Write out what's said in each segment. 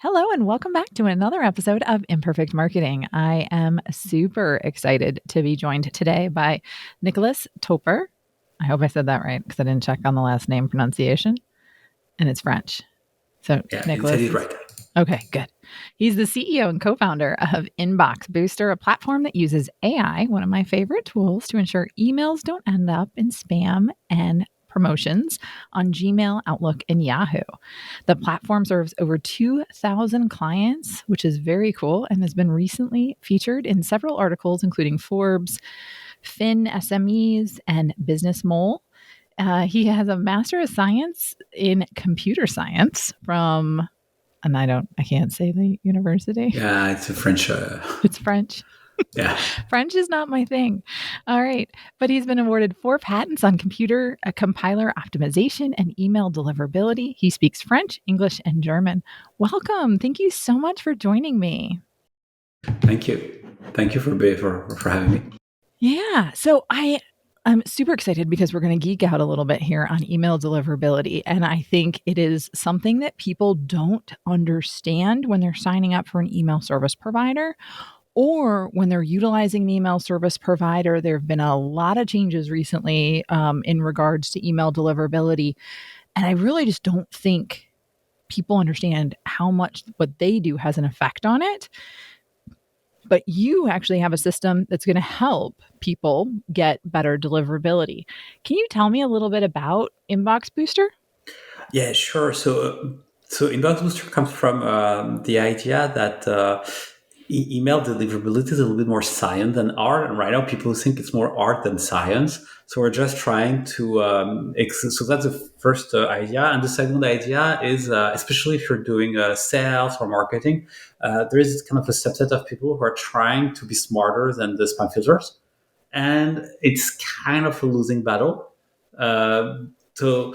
Hello, and welcome back to another episode of Imperfect Marketing. I am super excited to be joined today by Nicolas Topper. I hope I said that right because I didn't check on the last name pronunciation, and it's French. So, Yeah, you said Nicolas it right. Okay, good. He's the CEO and co-founder of Inbox Booster, a platform that uses AI, one of my favorite tools, to ensure emails don't end up in spam and promotions on Gmail, Outlook, and Yahoo. The platform serves over 2,000 clients, which is very cool and has been recently featured in several articles, including Forbes, Fin SMEs, and Business Mole. He has a Master of Science in Computer Science from, and I can't say the university. Yeah, it's a French. It's French. Yeah. French is not my thing. All right. But he's been awarded 4 patents on computer compiler optimization and email deliverability. He speaks French, English, and German. Welcome. Thank you so much for joining me. Thank you. Thank you for having me. Yeah. So I'm super excited because we're going to geek out a little bit here on email deliverability. And I think it is something that people don't understand when they're signing up for an email service provider or when they're utilizing an email service provider. There have been a lot of changes recently in regards to email deliverability. And I really just don't think people understand how much what they do has an effect on it. But you actually have a system that's going to help people get better deliverability. Can you tell me a little bit about Inbox Booster? Yeah, sure. So Inbox Booster comes from the idea that email deliverability is a little bit more science than art, and right now people think it's more art than science. So we're just trying to. So that's the first idea, and the second idea is, especially if you're doing sales or marketing, there is kind of a subset of people who are trying to be smarter than the spam filters, and it's kind of a losing battle. Uh, so,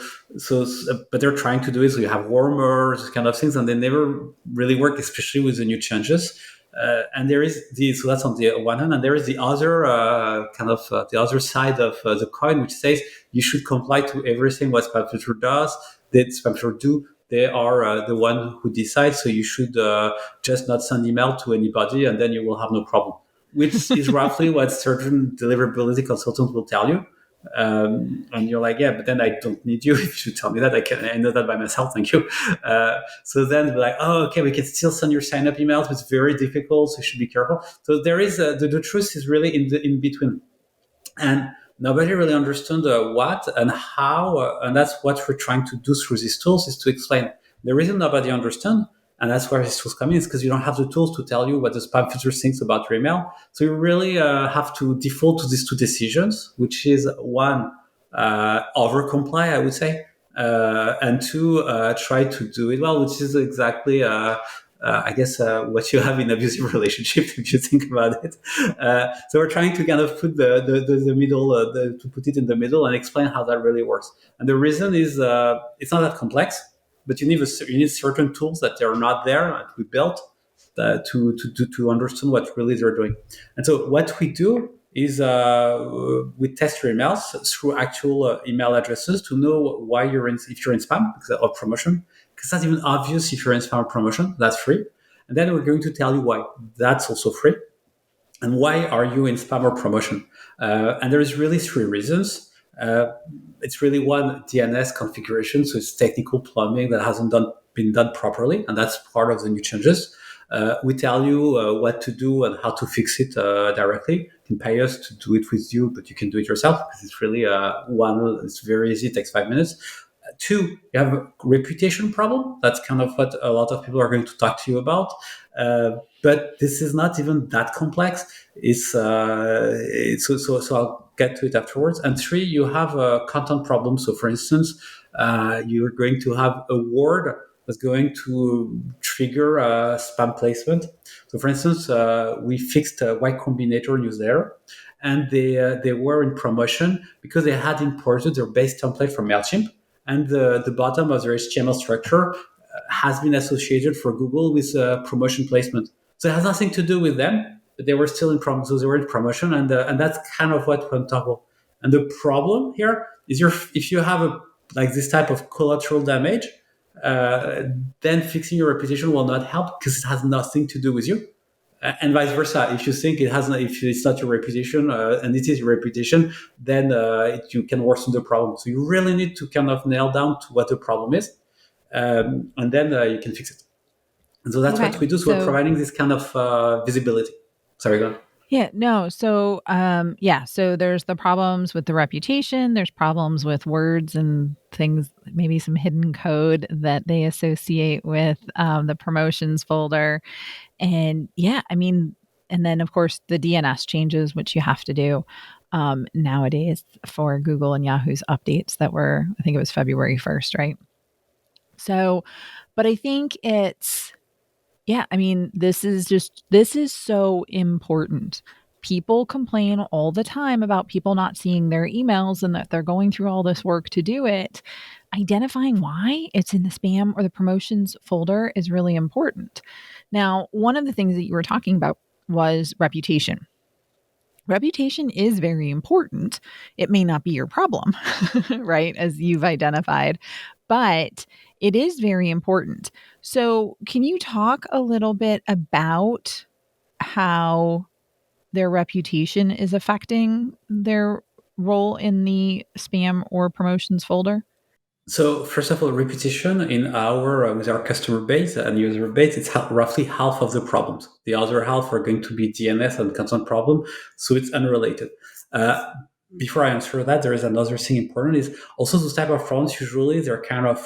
but they're trying to do it. So you have warmers, kind of things, and they never really work, especially with the new changes. And there is so that's on the one hand, and there is the other the other side of the coin, which says you should comply to everything what spam filter does, that spam filter do. They are the one who decides. So you should just not send email to anybody, and then you will have no problem. Which is roughly what certain deliverability consultants will tell you. And you're like, yeah, but then I don't need you. If you tell me that, I know that by myself. Thank you. So then we're like, oh, okay, we can still send your sign up emails, but it's very difficult. So you should be careful. So there is the truth is really in between, and nobody really understood what and how, and that's what we're trying to do through these tools is to explain. The reason nobody understands, and that's where this was coming, is because you don't have the tools to tell you what the spam filter thinks about your email. So you really have to default to these two decisions, which is one, over comply, I would say, and two, try to do it well, which is exactly I guess what you have in abusive relationship, if you think about it. So we're trying to kind of put the middle, to put it in the middle and explain how that really works. And the reason is it's not that complex, but you need certain tools that are not there that we built to understand what really they're doing. And so what we do is we test your emails through actual email addresses to know why if you're in spam or promotion, because it's not even obvious if you're in spam or promotion. That's free. And then we're going to tell you why that's also free. And why are you in spam or promotion? And there is really 3 reasons. It's really one, DNS configuration. So it's technical plumbing that hasn't been done properly. And that's part of the new changes. We tell you what to do and how to fix it directly. You can pay us to do it with you, but you can do it yourself because it's really it's very easy. It takes 5 minutes. 2, you have a reputation problem. That's kind of what a lot of people are going to talk to you about. But this is not even that complex. So I'll get to it afterwards. And 3, you have a content problem. So for instance, you're going to have a word that's going to trigger a spam placement. So for instance, we fixed Y Combinator newsletter, and they were in promotion because they had imported their base template from MailChimp, and the bottom of their HTML structure has been associated for Google with promotion placement. So it has nothing to do with them, but they were still in promotion. So they were in promotion, and that's kind of what went topple. And the problem here is if you have this type of collateral damage, then fixing your reputation will not help because it has nothing to do with you. And vice versa. If you think it has, if it's not your reputation and it is your reputation, then you can worsen the problem. So you really need to kind of nail down to what the problem is, and then you can fix it. And so that's what Okay. we do. So we're So providing this kind of visibility. Sorry, go on. yeah, no. So, yeah. So there's the problems with the reputation. There's problems with words and things, maybe some hidden code that they associate with the promotions folder. And yeah, I mean, and then of course the DNS changes, which you have to do nowadays for Google and Yahoo's updates that were, I think it was February 1st, right? So, but I think it's, yeah, I mean, this is so important. People complain all the time about people not seeing their emails and that they're going through all this work to do it. Identifying why it's in the spam or the promotions folder is really important. Now, one of the things that you were talking about was reputation. Reputation is very important. It may not be your problem, right? As you've identified, but it is very important. So, can you talk a little bit about how their reputation is affecting their role in the spam or promotions folder? So first of all, repetition in our with our customer base and user base, it's roughly half of the problems. The other half are going to be DNS and content problem, so it's unrelated. Uh, Before I answer that, there is another thing important is also those type of problems. Usually, they're kind of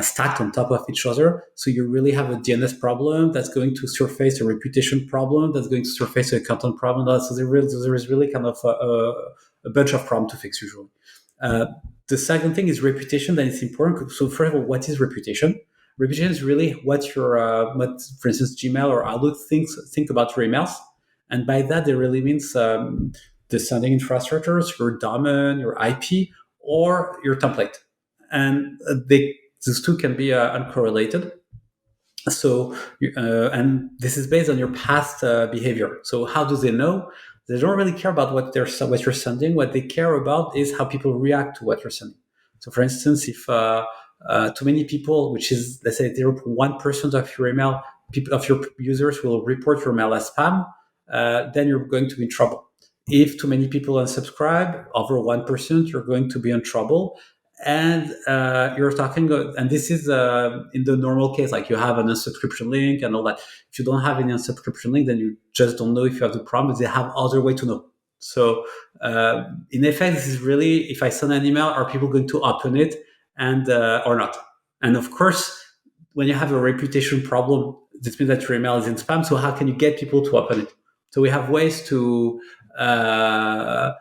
stacked on top of each other. So you really have a DNS problem that's going to surface a reputation problem that's going to surface a content problem. So there is really kind of a bunch of problems to fix usually. Uh, the second thing is reputation. That is important. So first of all, what is reputation? Reputation is really what your, what, for instance, Gmail or Outlook think about your emails, and by that, it really means the sending infrastructures, your domain, your IP, or your template, and these two can be uncorrelated. So and this is based on your past behavior. So how do they know? They don't really care about what you're sending. What they care about is how people react to what you're sending. So for instance, if too many people, which is let's say 0.1% of your email, people of your users will report your mail as spam, then you're going to be in trouble. If too many people unsubscribe, over 1%, you're going to be in trouble. And you're talking, and this is in the normal case, like you have an unsubscription link and all that. If you don't have any unsubscription link, then you just don't know if you have the problem, but they have other way to know. So in effect, this is really, if I send an email, are people going to open it and or not? And of course, when you have a reputation problem, this means that your email is in spam. So how can you get people to open it? So we have ways to uh,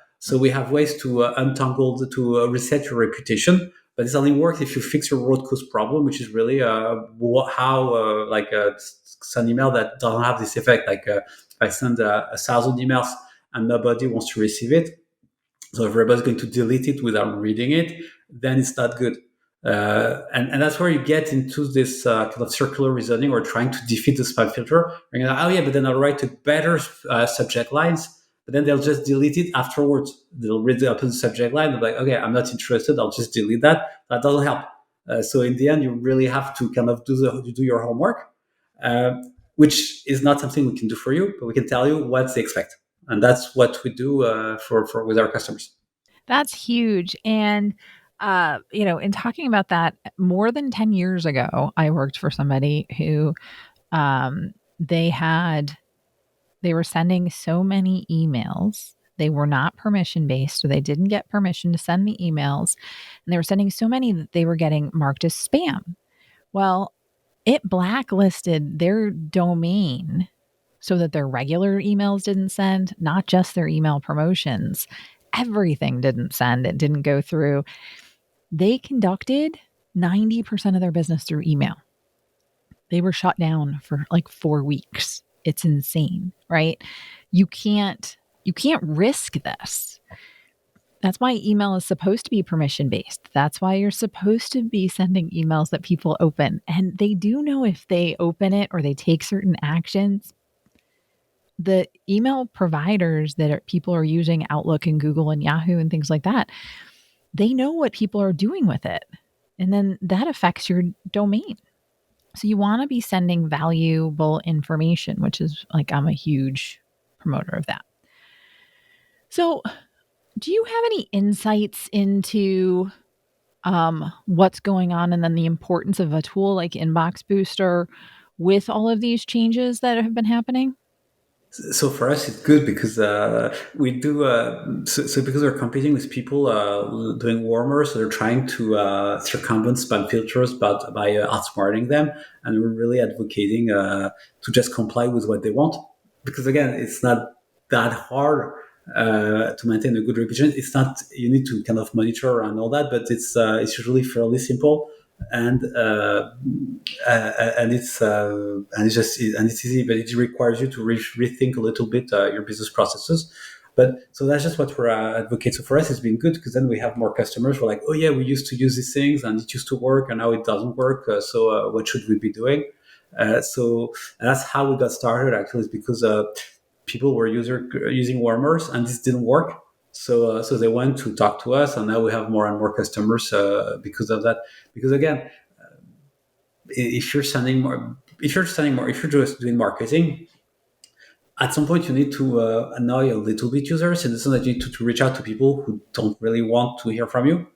untangle, to reset your reputation. But this only works if you fix your root cause problem, which is really how send email that don't have this effect. Like if I send 1,000 emails and nobody wants to receive it, so if everybody's going to delete it without reading it, then it's not good. And that's where you get into this kind of circular reasoning or trying to defeat the spam filter. You're going, oh yeah, but then I'll write a better subject lines, but then they'll just delete it afterwards. They'll read the opposite subject line. They're like, okay, I'm not interested. I'll just delete that. That doesn't help. So in the end, you really have to kind of do your homework, uh, which is not something we can do for you, but we can tell you what they expect, and that's what we do for with our customers. That's huge. And, in talking about that, more than 10 years ago, I worked for somebody who um, they had, they were sending so many emails. They were not permission based, so they didn't get permission to send the emails. And they were sending so many that they were getting marked as spam. Well, it blacklisted their domain so that their regular emails didn't send, not just their email promotions. Everything didn't send, it didn't go through. They conducted 90% of their business through email. They were shut down for like 4 weeks. It's insane, right? You can't you can't risk this. That's why email is supposed to be permission based. That's why you're supposed to be sending emails that people open. And they do know if they open it or they take certain actions. The email providers that people are using, Outlook and Google and Yahoo and things like that, they know what people are doing with it. and then that affects your domain. So you want to be sending valuable information, which is like, I'm a huge promoter of that. So, do you have any insights into what's going on and then the importance of a tool like Inbox Booster with all of these changes that have been happening? So for us, it's good because we do. So because we're competing with people doing warmers, so they're trying to circumvent spam filters, but by outsmarting them, and we're really advocating to just comply with what they want. Because again, it's not that hard to maintain a good reputation. It's not, you need to kind of monitor and all that, but it's usually fairly simple. And and it's just and it's easy, but it requires you to rethink a little bit your business processes. But so that's just what we're advocating. So for us, it's been good because then we have more customers. We're like, oh yeah, we used to use these things and it used to work, and now it doesn't work. So what should we be doing? So and that's how we got started. Actually, is because people were using warmers and this didn't work. So they went to talk to us, and now we have more and more customers because of that. Because again, if you're just doing marketing, at some point you need to annoy a little bit users in the sense that you need to reach out to people who don't really want to hear from you.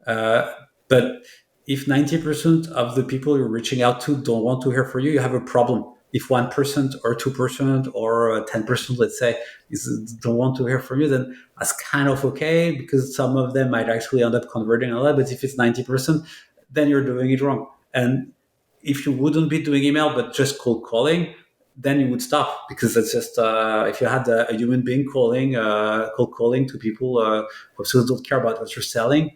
But if 90% of the people you're reaching out to don't want to hear from you, you have a problem. If 1% or 2% or 10%, let's say, don't want to hear from you, then that's kind of okay because some of them might actually end up converting a lot. But if it's 90%, then you're doing it wrong. And if you wouldn't be doing email but just cold calling, then you would stop because that's just if you had a human being cold calling to people who still don't care about what you're selling,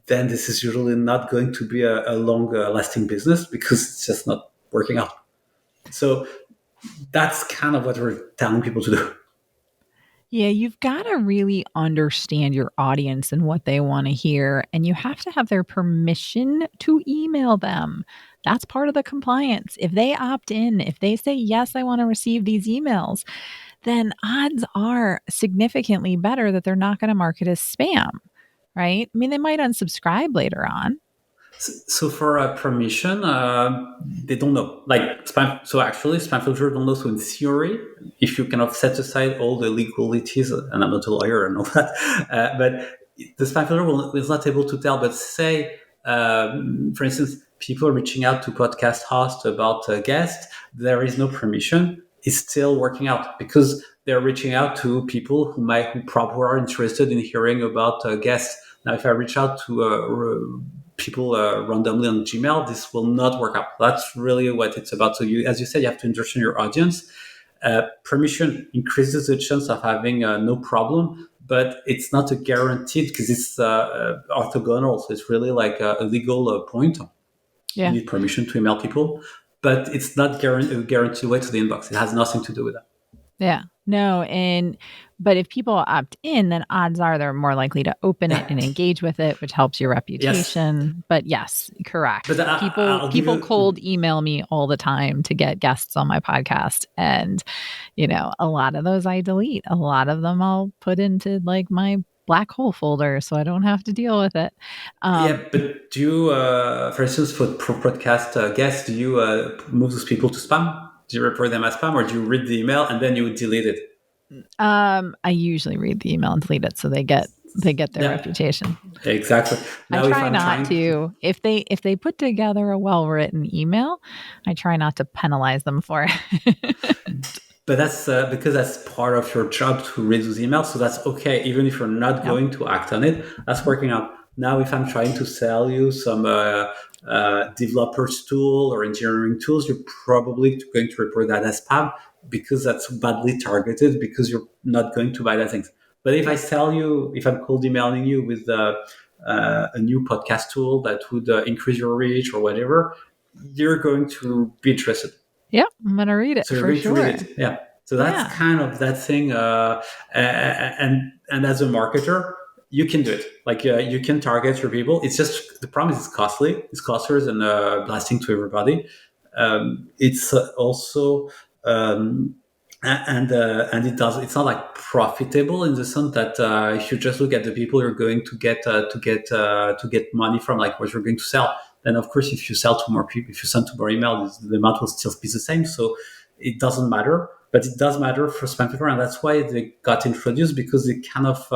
then this is usually not going to be a long lasting business because it's just not working out. So that's kind of what we're telling people to do. Yeah, you've got to really understand your audience and what they want to hear, and you have to have their permission to email them. That's part of the compliance. If they opt in, if they say, yes, I want to receive these emails, then odds are significantly better that they're not going to mark it as spam, right? I mean, they might unsubscribe later on. So for permission, they don't know. Like spam. So actually, spam filter don't know. So in theory, if you kind of set aside all the legalities, and I'm not a lawyer and all that, but the spam filter is not able to tell. But say, for instance, people are reaching out to podcast hosts about a guest. There is no permission. It's still working out because they're reaching out to people who probably are interested in hearing about guests. Now, if I reach out to people randomly on Gmail, this will not work out. That's really what it's about. So you, as you said, you have to understand your audience. Permission increases the chance of having no problem, but it's not a guaranteed because it's orthogonal. So it's really like a legal point. You Yeah. need permission to email people, but it's not a guaranteed way to the inbox. It has nothing to do with that. Yeah. No, but if people opt in, then odds are they're more likely to open it and Yeah. engage with it, which helps your Yes. reputation. But yes, But correct. People I'll give people you. cold email me all the time to get guests on my podcast, and a lot of those I delete. A lot of them I'll put into like my black hole folder so I don't have to deal with it. Yeah, Um but do you, for instance, for podcast guests, do you move those people to spam? Do you report them as spam, or do you read the email and then you delete it? I usually read the email and delete it so they get their Yeah, reputation. exactly. I Now, if try I'm not trying to, to. If they put together a well-written email, I try not to penalize them for it. but that's because that's part of your job to read those emails, so that's okay. Even if you're not Yep. going to act on it, that's working out. Now, if I'm trying to sell you some developers tool or engineering tools, you're probably going to report that as spam because that's badly targeted because you're not going to buy that things. But Yep. if I'm cold emailing you with a new podcast tool that would increase your reach or whatever, you're going to be interested. Yep. I'm gonna read it So you're for going to read sure. it. Yeah. So that's Yeah. kind of that thing. And as a marketer, you can do it. Like you can target your people. It's just the problem is it's costly. It's costlier than blasting to everybody. It's also um, And it's not like profitable in the sense that if you just look at the people you're going to get money from, like what you're going to sell, then of course if you sell to more people, if you send to more emails, the amount will still be the same. So it doesn't matter, but it does matter for spam filter, and that's why they got introduced, because they kind of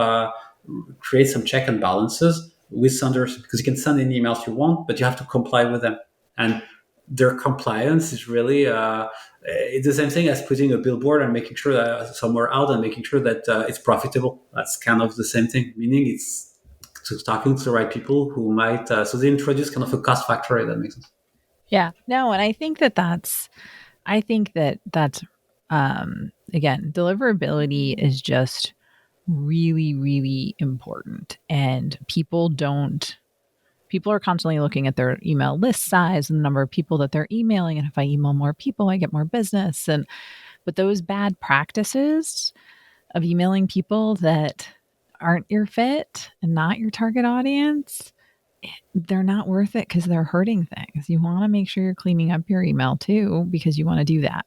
create some check and balances with senders, because you can send any emails you want, but you have to comply with them. And their compliance is really it's the same thing as putting a billboard and making sure that somewhere out and making sure that it's profitable. That's kind of the same thing, meaning it's talking to the right people who might. So they introduce kind of a cost factor, if that makes sense. Yeah. No, and I think that that's again, deliverability is just really, really important. And people are constantly looking at their email list size and the number of people that they're emailing. And if I email more people, I get more business. But those bad practices of emailing people that aren't your fit and not your target audience, they're not worth it because they're hurting things. You want to make sure you're cleaning up your email too, because you want to do that.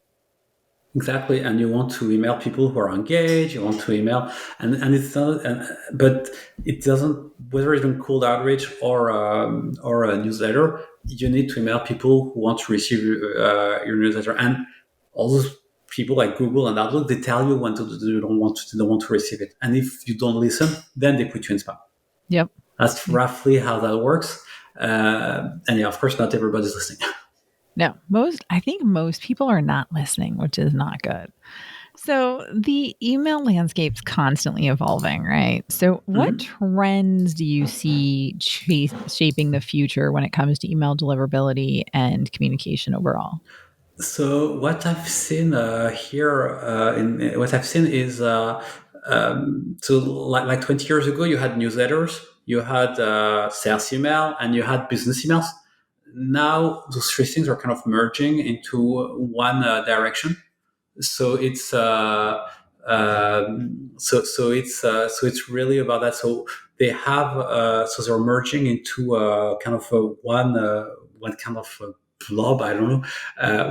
Exactly, and you want to email people who are engaged. You want to email, and it's not, but it doesn't. Whether it's in cold outreach or a newsletter, you need to email people who want to receive your newsletter. And all those people like Google and Outlook, they tell you when to they don't want to receive it. And if you don't listen, then they put you in spam. Yep. That's roughly how that works. And yeah, of course, not everybody's listening. No, I think most people are not listening, which is not good. So the email landscape's constantly evolving, right? So what Mhm. trends do you see shaping the future when it comes to email deliverability and communication overall? So what I've seen here, in what I've seen is so like 20 years ago, you had newsletters, you had sales email, and you had business emails. Now those three things are kind of merging into one direction. So it's so it's really about that. So they have so they're merging into kind of one kind of blob, I don't know,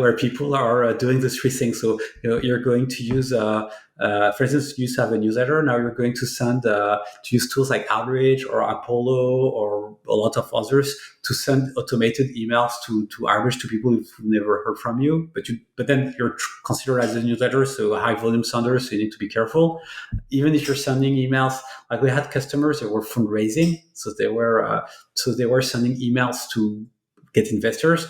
where people are doing the three things. So you're going to use for instance, you used to have a newsletter. Now you're going to send to use tools like Outreach or Apollo or a lot of others to send automated emails to Outreach to people who've never heard from you. But then you're considered as a newsletter, so a high volume sender. So you need to be careful. Even if you're sending emails, like we had customers that were fundraising, so they were sending emails to get investors.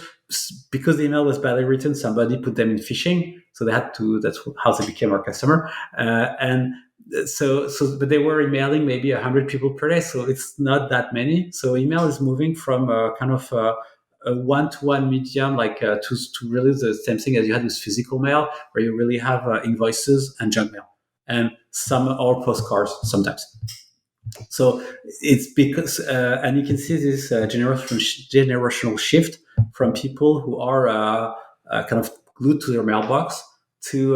Because the email was badly written, somebody put them in phishing, so they had to. That's how they became our customer. And but they were emailing maybe 100 people per day, so it's not that many. So email is moving from kind of a one-to-one medium, like to really the same thing as you had with physical mail, where you really have invoices and junk mail, and some or postcards sometimes. So it's because, and you can see this generational shift from people who are kind of glued to their mailbox to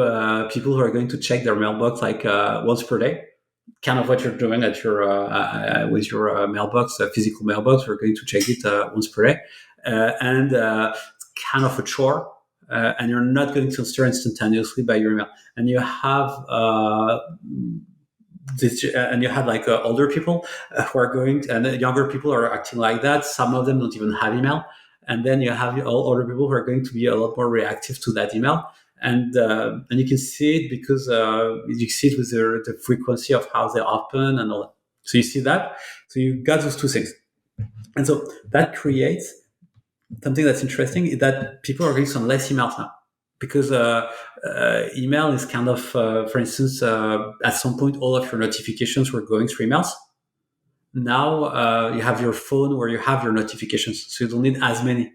people who are going to check their mailbox like once per day. Kind of what you're doing at your with your mailbox, physical mailbox. We're going to check it once per day, and it's kind of a chore. And you're not going to answer instantaneously by your email. And you have and you have like older people who are and younger people are acting like that. Some of them don't even have email, and then you have all older people who are going to be a lot more reactive to that email. And you can see it because you see it with the frequency of how they open and all that. So you see that. So you got those two things, and so that creates something that's interesting is that people are going to send less emails now because email is kind of, for instance, at some point, all of your notifications were going through emails. Now you have your phone where you have your notifications, so you don't need as many.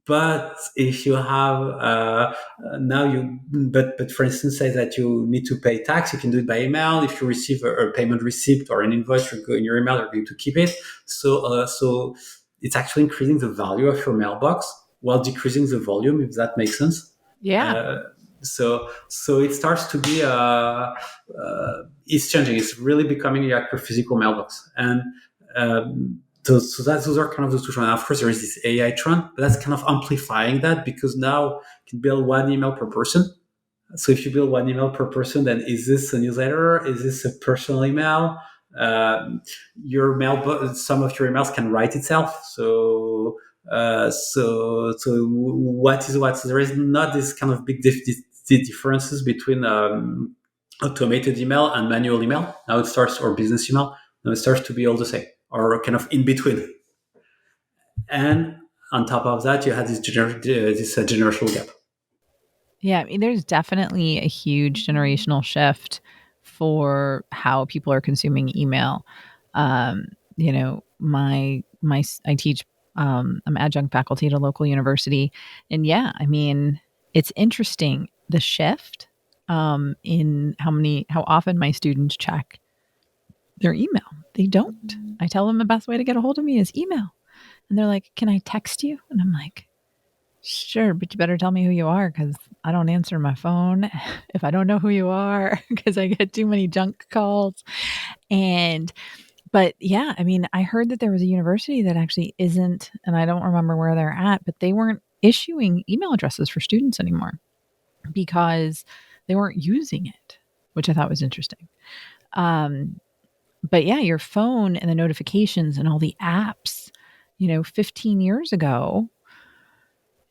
But if you have now you but for instance, say that you need to pay tax, you can do it by email. If you receive a payment receipt or an invoice in your email, you're going to keep it. So it's actually increasing the value of your mailbox while decreasing the volume, if that makes sense. Yeah. uh, so it starts to be it's changing. It's really becoming like your physical mailbox. And those are kind of the two trends. And of course, there is this AI trend, but that's kind of amplifying that because now you can build one email per person. So if you build one email per person, then is this a newsletter? Is this a personal email? Your mail, some of your emails can write itself. So what is what? So there is not this kind of big differences between automated email and manual email. Now it starts, or business email. Now it starts to be all the same, or kind of in between. And on top of that, you have this generational gap. Yeah, I mean, there's definitely a huge generational shift for how people are consuming email. Um, I teach. I'm adjunct faculty at a local university, and yeah, I mean, it's interesting the shift in how often my students check their email. They don't. I tell them the best way to get a hold of me is email, and they're like, "Can I text you?" And I'm like, sure, but you better tell me who you are because I don't answer my phone if I don't know who you are because I get too many junk calls. And, but yeah, I mean, I heard that there was a university that actually isn't, and I don't remember where they're at, but they weren't issuing email addresses for students anymore because they weren't using it, which I thought was interesting. Um, but yeah, your phone and the notifications and all the apps, 15 years ago,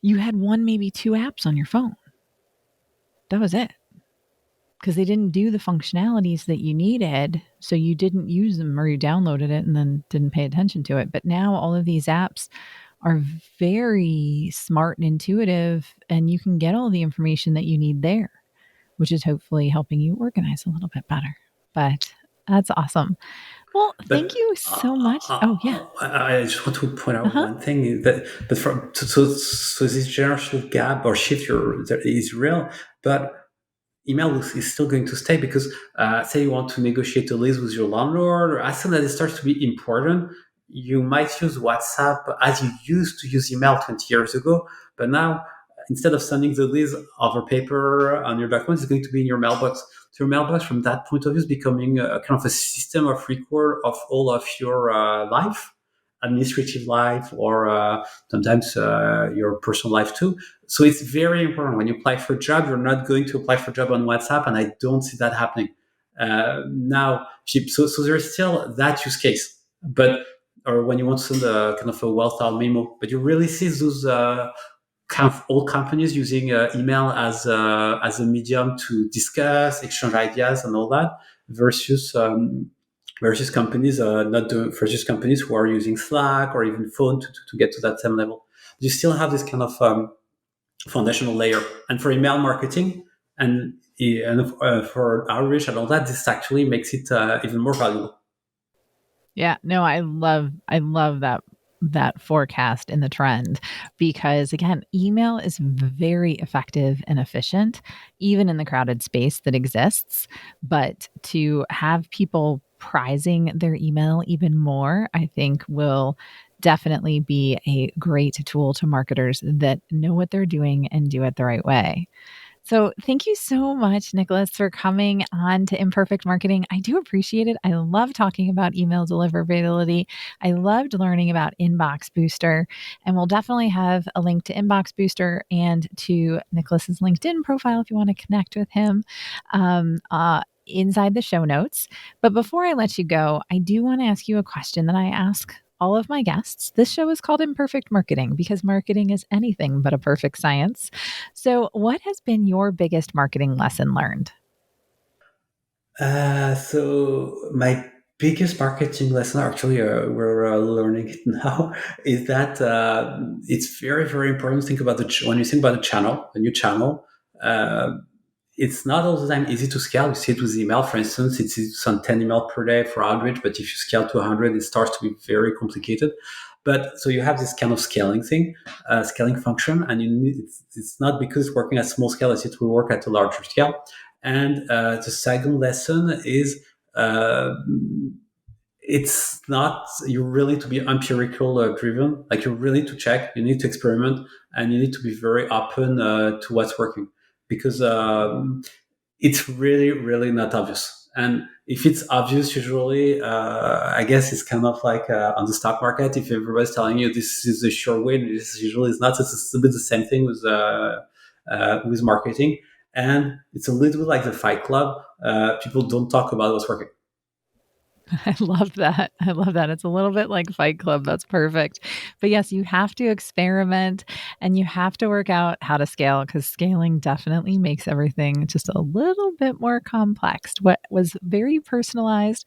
you had one, maybe two apps on your phone. That was it. Because they didn't do the functionalities that you needed. So you didn't use them or you downloaded it and then didn't pay attention to it. But now all of these apps are very smart and intuitive, and you can get all the information that you need there, which is hopefully helping you organize a little bit better. But that's awesome. Well, thank But you so much. Oh, yeah. I just want to point Uh out huh. one thing is that, but so this generational gap or shift is real, but email is still going to stay because say you want to negotiate a lease with your landlord, or as soon as it starts to be important, you might use WhatsApp as you used to use email 20 years ago. But now, instead of sending the lease over paper on your documents, it's going to be in your mailbox. So your mailbox, from that point of view, is becoming a kind of a system of record of all of your life, administrative life, or sometimes your personal life too. So it's very important when you apply for a job. You're not going to apply for a job on WhatsApp, and I don't see that happening now. So there's still that use case, but or when you want to send a kind of a well thought memo, but you really see those kind of all companies using email as a medium to discuss, exchange ideas, and all that, versus versus companies not doing versus companies who are using Slack or even phone to get to that same level. You still have this kind of foundational layer. And for email marketing and for outreach and all that, this actually makes it even more valuable. Yeah, no, I love that forecast in the trend because again, email is very effective and efficient even in the crowded space that exists, but to have people prizing their email even more, I think will definitely be a great tool to marketers that know what they're doing and do it the right way. So, thank you so much, Nicolas, for coming on to Imperfect Marketing. I do appreciate it. I love talking about email deliverability. I loved learning about Inbox Booster, and we'll definitely have a link to Inbox Booster and to Nicolas's LinkedIn profile if you want to connect with him. Inside the show notes. But before I let you go, I do want to ask you a question that I ask all of my guests. This show is called Imperfect Marketing because marketing is anything but a perfect science. So, what has been your biggest marketing lesson learned? So my biggest marketing lesson, actually, we're learning it now, is that it's very, very important to think about when you think about a new channel. Uh, it's not all the time easy to scale. You see it with email, for instance. It's on 10 email per day for outreach, but if you scale to 100, it starts to be very complicated. But so you have this kind of scaling thing, scaling function, and it's not because it's working at small scale as it will work at a larger scale. And the second lesson is uh, it's not, you really need to be empirical driven. Like you really need to check, you need to experiment, and you need to be very open to what's working because it's really, really not obvious. And if it's obvious, usually, I guess it's kind of like on the stock market. If everybody's telling you this is a sure win, this usually is not. It's a bit the same thing with marketing. And it's a little bit like the Fight Club. People don't talk about what's working. I love that. I love that. It's a little bit like Fight Club. That's perfect. But yes, you have to experiment and you have to work out how to scale because scaling definitely makes everything just a little bit more complex. What was very personalized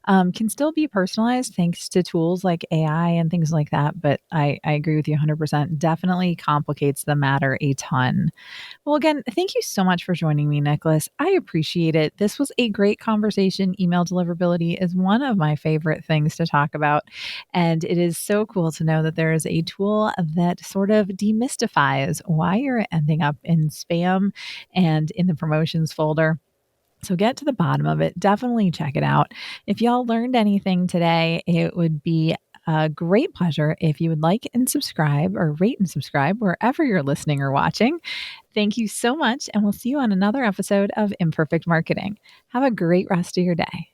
can still be personalized thanks to tools like AI and things like that. But I agree with you 100%. Definitely complicates the matter a ton. Well, again, thank you so much for joining me, Nicholas. I appreciate it. This was a great conversation. Email deliverability is one of my favorite things to talk about. And it is so cool to know that there is a tool that sort of demystifies why you're ending up in spam and in the promotions folder. So get to the bottom of it. Definitely check it out. If y'all learned anything today, it would be a great pleasure if you would like and subscribe or rate and subscribe wherever you're listening or watching. Thank you so much, and we'll see you on another episode of Imperfect Marketing. Have a great rest of your day.